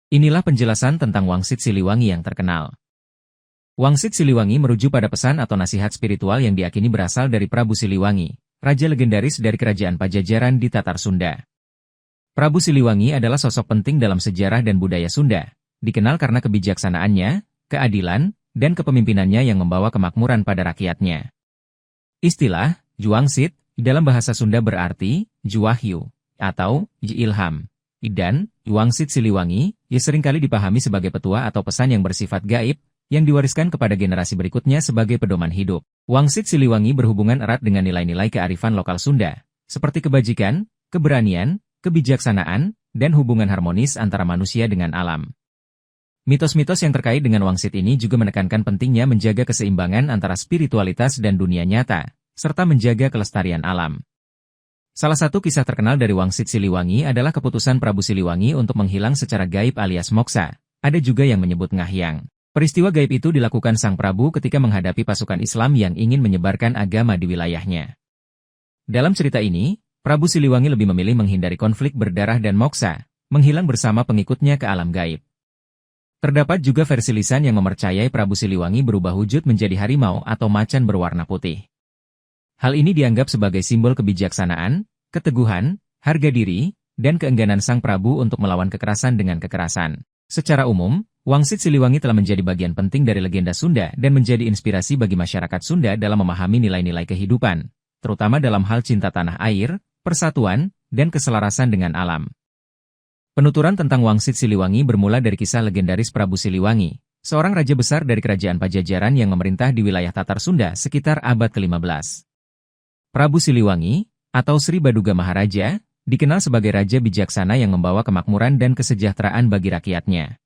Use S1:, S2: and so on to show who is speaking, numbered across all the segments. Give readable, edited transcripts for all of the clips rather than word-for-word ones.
S1: Inilah penjelasan tentang Wangsit Siliwangi yang terkenal. Wangsit Siliwangi merujuk pada pesan atau nasihat spiritual yang diyakini berasal dari Prabu Siliwangi, raja legendaris dari kerajaan Pajajaran di Tatar Sunda. Prabu Siliwangi adalah sosok penting dalam sejarah dan budaya Sunda, dikenal karena kebijaksanaannya, keadilan, dan kepemimpinannya yang membawa kemakmuran pada rakyatnya. Istilah Juangsit dalam bahasa Sunda berarti Juwahyu atau Ilham. Dan Wangsit Siliwangi seringkali dipahami sebagai petua atau pesan yang bersifat gaib yang diwariskan kepada generasi berikutnya sebagai pedoman hidup. Wangsit Siliwangi berhubungan erat dengan nilai-nilai kearifan lokal Sunda, seperti kebajikan, keberanian, kebijaksanaan, dan hubungan harmonis antara manusia dengan alam. Mitos-mitos yang terkait dengan Wangsit ini juga menekankan pentingnya menjaga keseimbangan antara spiritualitas dan dunia nyata, serta menjaga kelestarian alam. Salah satu kisah terkenal dari Wangsit Siliwangi adalah keputusan Prabu Siliwangi untuk menghilang secara gaib alias moksa. Ada juga yang menyebut ngahyang. Peristiwa gaib itu dilakukan Sang Prabu ketika menghadapi pasukan Islam yang ingin menyebarkan agama di wilayahnya. Dalam cerita ini, Prabu Siliwangi lebih memilih menghindari konflik berdarah dan moksa, menghilang bersama pengikutnya ke alam gaib. Terdapat juga versi lisan yang mempercayai Prabu Siliwangi berubah wujud menjadi harimau atau macan berwarna putih. Hal ini dianggap sebagai simbol kebijaksanaan, keteguhan, harga diri, dan keengganan Sang Prabu untuk melawan kekerasan dengan kekerasan. Secara umum, Wangsit Siliwangi telah menjadi bagian penting dari legenda Sunda dan menjadi inspirasi bagi masyarakat Sunda dalam memahami nilai-nilai kehidupan, terutama dalam hal cinta tanah air, persatuan, dan keselarasan dengan alam. Penuturan tentang Wangsit Siliwangi bermula dari kisah legendaris Prabu Siliwangi, seorang raja besar dari kerajaan Pajajaran yang memerintah di wilayah Tatar Sunda sekitar abad ke-15. Prabu Siliwangi, atau Sri Baduga Maharaja, dikenal sebagai raja bijaksana yang membawa kemakmuran dan kesejahteraan bagi rakyatnya.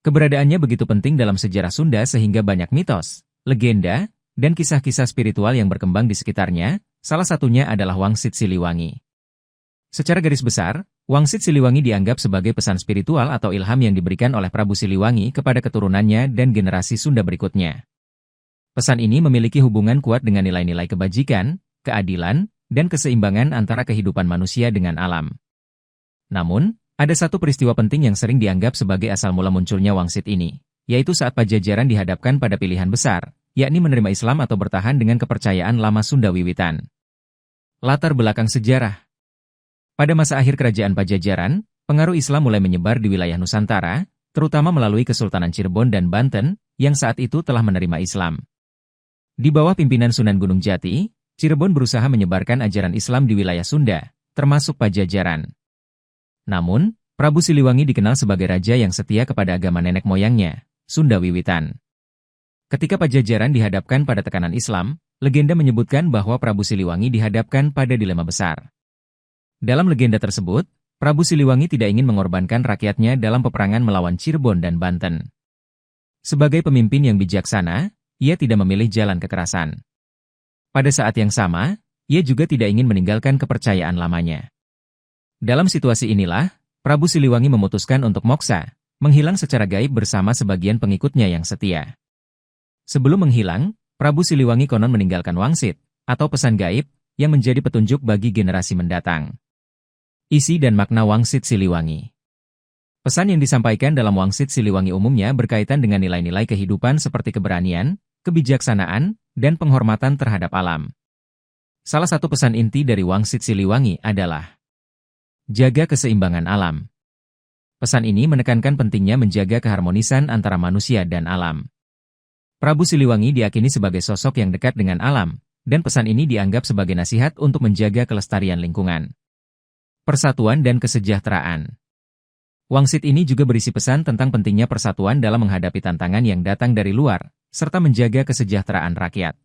S1: Keberadaannya begitu penting dalam sejarah Sunda sehingga banyak mitos, legenda, dan kisah-kisah spiritual yang berkembang di sekitarnya, salah satunya adalah Wangsit Siliwangi. Secara garis besar, Wangsit Siliwangi dianggap sebagai pesan spiritual atau ilham yang diberikan oleh Prabu Siliwangi kepada keturunannya dan generasi Sunda berikutnya. Pesan ini memiliki hubungan kuat dengan nilai-nilai kebajikan, keadilan, dan keseimbangan antara kehidupan manusia dengan alam. Namun, ada satu peristiwa penting yang sering dianggap sebagai asal mula munculnya Wangsit ini, yaitu saat Pajajaran dihadapkan pada pilihan besar, yakni menerima Islam atau bertahan dengan kepercayaan lama Sunda wiwitan. Latar belakang sejarah. Pada masa akhir kerajaan Pajajaran, pengaruh Islam mulai menyebar di wilayah Nusantara, terutama melalui Kesultanan Cirebon dan Banten, yang saat itu telah menerima Islam. Di bawah pimpinan Sunan Gunung Jati, Cirebon berusaha menyebarkan ajaran Islam di wilayah Sunda, termasuk Pajajaran. Namun, Prabu Siliwangi dikenal sebagai raja yang setia kepada agama nenek moyangnya, Sunda wiwitan. Ketika Pajajaran dihadapkan pada tekanan Islam, legenda menyebutkan bahwa Prabu Siliwangi dihadapkan pada dilema besar. Dalam legenda tersebut, Prabu Siliwangi tidak ingin mengorbankan rakyatnya dalam peperangan melawan Cirebon dan Banten. Sebagai pemimpin yang bijaksana, ia tidak memilih jalan kekerasan. Pada saat yang sama, ia juga tidak ingin meninggalkan kepercayaan lamanya. Dalam situasi inilah, Prabu Siliwangi memutuskan untuk moksa, menghilang secara gaib bersama sebagian pengikutnya yang setia. Sebelum menghilang, Prabu Siliwangi konon meninggalkan Wangsit, atau pesan gaib, yang menjadi petunjuk bagi generasi mendatang. Isi dan makna Wangsit Siliwangi. Pesan yang disampaikan dalam Wangsit Siliwangi umumnya berkaitan dengan nilai-nilai kehidupan seperti keberanian, kebijaksanaan, dan penghormatan terhadap alam. Salah satu pesan inti dari Wangsit Siliwangi adalah jaga keseimbangan alam. Pesan ini menekankan pentingnya menjaga keharmonisan antara manusia dan alam. Prabu Siliwangi diyakini sebagai sosok yang dekat dengan alam, dan pesan ini dianggap sebagai nasihat untuk menjaga kelestarian lingkungan, persatuan dan kesejahteraan. Wangsit ini juga berisi pesan tentang pentingnya persatuan dalam menghadapi tantangan yang datang dari luar, serta menjaga kesejahteraan rakyat.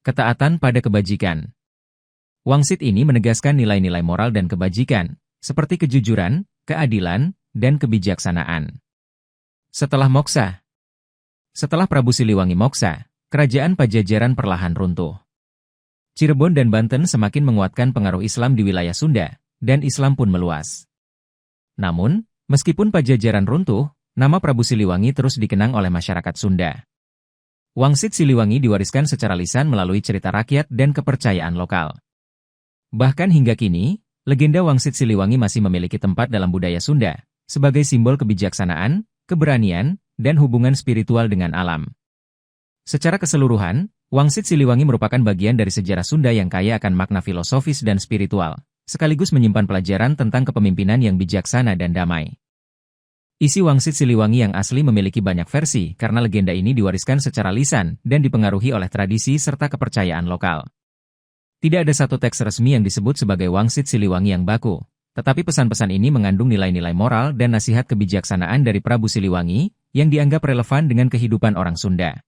S1: Ketaatan pada kebajikan. Wangsit ini menegaskan nilai-nilai moral dan kebajikan, seperti kejujuran, keadilan, dan kebijaksanaan. Setelah moksa. Setelah Prabu Siliwangi moksa, kerajaan Pajajaran perlahan runtuh. Cirebon dan Banten semakin menguatkan pengaruh Islam di wilayah Sunda, dan Islam pun meluas. Namun, meskipun Pajajaran runtuh, nama Prabu Siliwangi terus dikenang oleh masyarakat Sunda. Wangsit Siliwangi diwariskan secara lisan melalui cerita rakyat dan kepercayaan lokal. Bahkan hingga kini, legenda Wangsit Siliwangi masih memiliki tempat dalam budaya Sunda, sebagai simbol kebijaksanaan, keberanian, dan hubungan spiritual dengan alam. Secara keseluruhan, Wangsit Siliwangi merupakan bagian dari sejarah Sunda yang kaya akan makna filosofis dan spiritual, sekaligus menyimpan pelajaran tentang kepemimpinan yang bijaksana dan damai. Isi Wangsit Siliwangi yang asli memiliki banyak versi karena legenda ini diwariskan secara lisan dan dipengaruhi oleh tradisi serta kepercayaan lokal. Tidak ada satu teks resmi yang disebut sebagai Wangsit Siliwangi yang baku, tetapi pesan-pesan ini mengandung nilai-nilai moral dan nasihat kebijaksanaan dari Prabu Siliwangi yang dianggap relevan dengan kehidupan orang Sunda.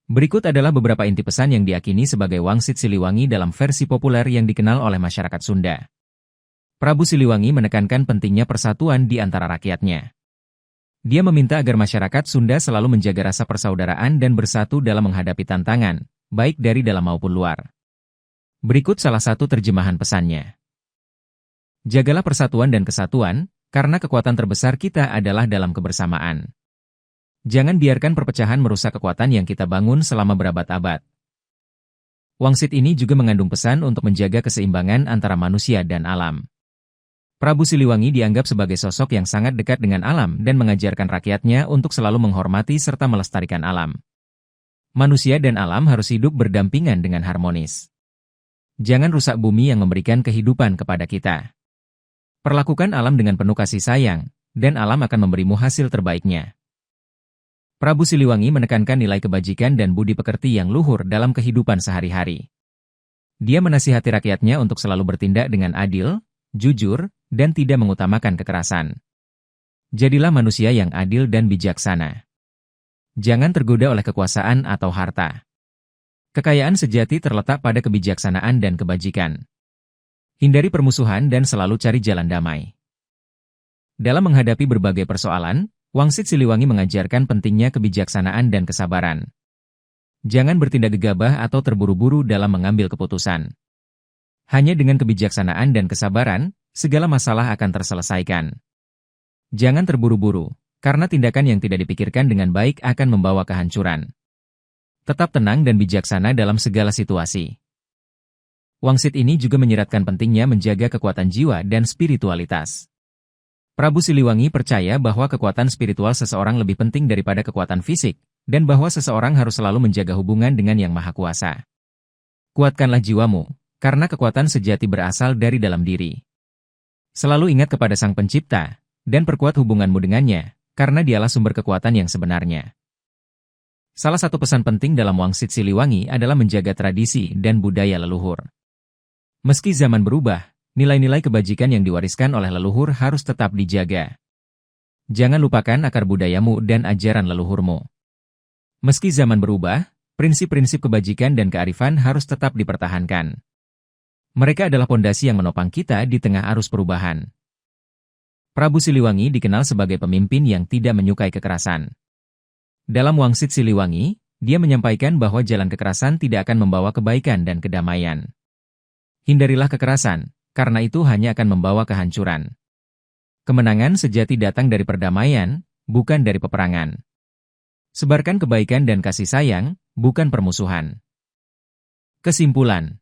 S1: Berikut adalah beberapa inti pesan yang diyakini sebagai Wangsit Siliwangi dalam versi populer yang dikenal oleh masyarakat Sunda. Prabu Siliwangi menekankan pentingnya persatuan di antara rakyatnya. Dia meminta agar masyarakat Sunda selalu menjaga rasa persaudaraan dan bersatu dalam menghadapi tantangan, baik dari dalam maupun luar. Berikut salah satu terjemahan pesannya. Jagalah persatuan dan kesatuan, karena kekuatan terbesar kita adalah dalam kebersamaan. Jangan biarkan perpecahan merusak kekuatan yang kita bangun selama berabad-abad. Wangsit ini juga mengandung pesan untuk menjaga keseimbangan antara manusia dan alam. Prabu Siliwangi dianggap sebagai sosok yang sangat dekat dengan alam dan mengajarkan rakyatnya untuk selalu menghormati serta melestarikan alam. Manusia dan alam harus hidup berdampingan dengan harmonis. Jangan rusak bumi yang memberikan kehidupan kepada kita. Perlakukan alam dengan penuh kasih sayang, dan alam akan memberimu hasil terbaiknya. Prabu Siliwangi menekankan nilai kebajikan dan budi pekerti yang luhur dalam kehidupan sehari-hari. Dia menasihati rakyatnya untuk selalu bertindak dengan adil, jujur, dan tidak mengutamakan kekerasan. Jadilah manusia yang adil dan bijaksana. Jangan tergoda oleh kekuasaan atau harta. Kekayaan sejati terletak pada kebijaksanaan dan kebajikan. Hindari permusuhan dan selalu cari jalan damai. Dalam menghadapi berbagai persoalan, Wangsit Siliwangi mengajarkan pentingnya kebijaksanaan dan kesabaran. Jangan bertindak gegabah atau terburu-buru dalam mengambil keputusan. Hanya dengan kebijaksanaan dan kesabaran, segala masalah akan terselesaikan. Jangan terburu-buru, karena tindakan yang tidak dipikirkan dengan baik akan membawa kehancuran. Tetap tenang dan bijaksana dalam segala situasi. Wangsit ini juga menyiratkan pentingnya menjaga kekuatan jiwa dan spiritualitas. Prabu Siliwangi percaya bahwa kekuatan spiritual seseorang lebih penting daripada kekuatan fisik, dan bahwa seseorang harus selalu menjaga hubungan dengan Yang Maha Kuasa. Kuatkanlah jiwamu, karena kekuatan sejati berasal dari dalam diri. Selalu ingat kepada Sang Pencipta, dan perkuat hubunganmu dengannya, karena dialah sumber kekuatan yang sebenarnya. Salah satu pesan penting dalam Wangsit Siliwangi adalah menjaga tradisi dan budaya leluhur. Meski zaman berubah, nilai-nilai kebajikan yang diwariskan oleh leluhur harus tetap dijaga. Jangan lupakan akar budayamu dan ajaran leluhurmu. Meski zaman berubah, prinsip-prinsip kebajikan dan kearifan harus tetap dipertahankan. Mereka adalah pondasi yang menopang kita di tengah arus perubahan. Prabu Siliwangi dikenal sebagai pemimpin yang tidak menyukai kekerasan. Dalam Wangsit Siliwangi, dia menyampaikan bahwa jalan kekerasan tidak akan membawa kebaikan dan kedamaian. Hindarilah kekerasan, karena itu hanya akan membawa kehancuran. Kemenangan sejati datang dari perdamaian, bukan dari peperangan. Sebarkan kebaikan dan kasih sayang, bukan permusuhan. Kesimpulan.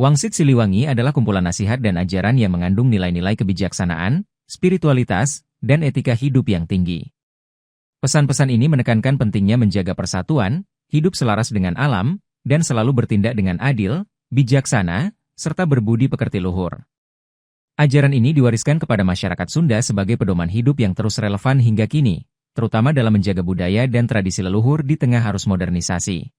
S1: Wangsit Siliwangi adalah kumpulan nasihat dan ajaran yang mengandung nilai-nilai kebijaksanaan, spiritualitas, dan etika hidup yang tinggi. Pesan-pesan ini menekankan pentingnya menjaga persatuan, hidup selaras dengan alam, dan selalu bertindak dengan adil, bijaksana, serta berbudi pekerti luhur. Ajaran ini diwariskan kepada masyarakat Sunda sebagai pedoman hidup yang terus relevan hingga kini, terutama dalam menjaga budaya dan tradisi leluhur di tengah arus modernisasi.